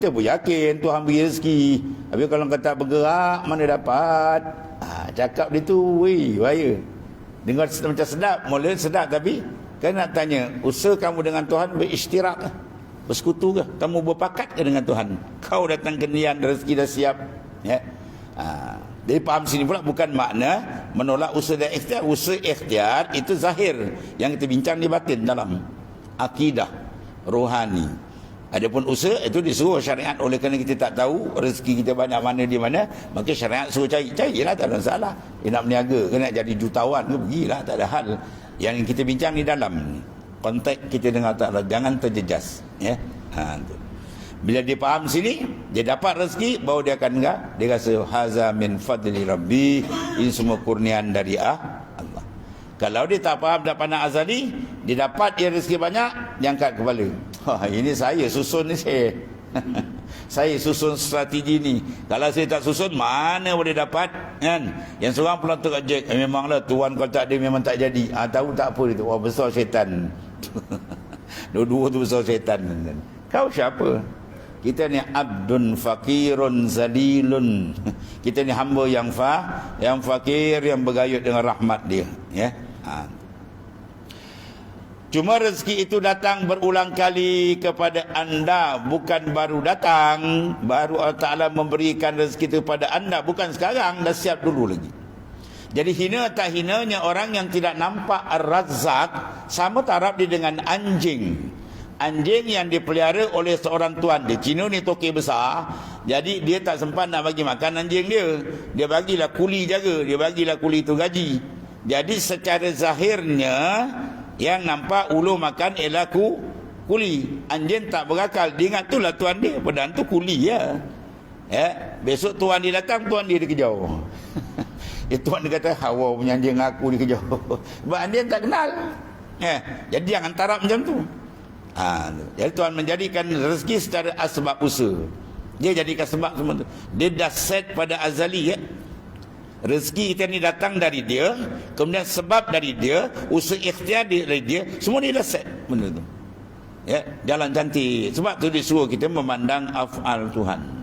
Kita pun yakin Tuhan beri rezeki. Habis kalau kata bergerak, mana dapat? Cakap dia tu, weh, bahaya. Dengar macam sedap, mula sedap, tapi kan nak tanya, usaha kamu dengan Tuhan berishtirak ke? Bersekutu ke? Kamu berpakat ke dengan Tuhan? Kau datang ke nian, rezeki dah siap. Ya. Jadi faham sini pula bukan makna menolak usaha dan ikhtiar. Usaha ikhtiar itu zahir. Yang kita bincang di batin dalam akidah rohani. Adapun usaha itu disuruh syariat. Oleh kerana kita tak tahu rezeki kita banyak mana di mana, maka syariat suruh carilah, tak ada masalah. Dia nak berniaga ke nak jadi jutawan ke, pergilah, tak ada hal. Yang kita bincang di dalam konteks kita dengan Allah, jangan terjejas, ya. Bila dia faham sini, dia dapat rezeki, baru dia akan dia rasa haza min fadli rabbi, ini semua kurniaan dari Allah. Kalau dia tak faham, tak pandang azali, dia dapat dia rezeki banyak, dia angkat kepala. Ini saya susun ni saya. Saya susun strategi ni. Kalau saya tak susun, mana boleh dapat, kan? Yang seorang pula tukar Jack, memanglah tuan kalau tak ada memang tak jadi. Tahu tak apa itu? Wah, besar syaitan. Dua-dua tu besar syaitan. Kau siapa? Kita ni abdun fakirun zalilun. Kita ni hamba yang fakir, yang bergayut dengan rahmat dia, ya. Cuma rezeki itu datang berulang kali kepada anda, bukan baru datang. Baru Allah Ta'ala memberikan rezeki itu kepada anda, bukan sekarang, dah siap dulu lagi. Jadi hina tak hinanya orang yang tidak nampak Ar-Razzaq, sama taraf dia dengan anjing. Anjing yang dipelihara oleh seorang tuan dia. Cina ni toke besar, jadi dia tak sempat nak bagi makan anjing dia. Dia bagilah kuli jaga, dia bagilah kuli tu gaji. Jadi secara zahirnya yang nampak ulu makan ialah kuli. Anjing tak berakal, dia ingat itulah tuan dia, padahal tu kuli ya. Besok tuan dia datang, tuan dia dikejar. Tuan dia kata, hawa punya anjing aku dikejar. Sebab anjing tak kenal. Jadi jangan tarap macam tu. Jadi Tuhan menjadikan rezeki secara asbab usaha. Dia jadikan sebab semua tu. Dia dah set pada azali, ya. Rezeki kita ni datang dari dia, kemudian sebab dari dia, usaha ikhtiar dari dia, semua dia dah set benda tu. Ya, jalan cantik. Sebab tu disuruh kita memandang af'al Tuhan.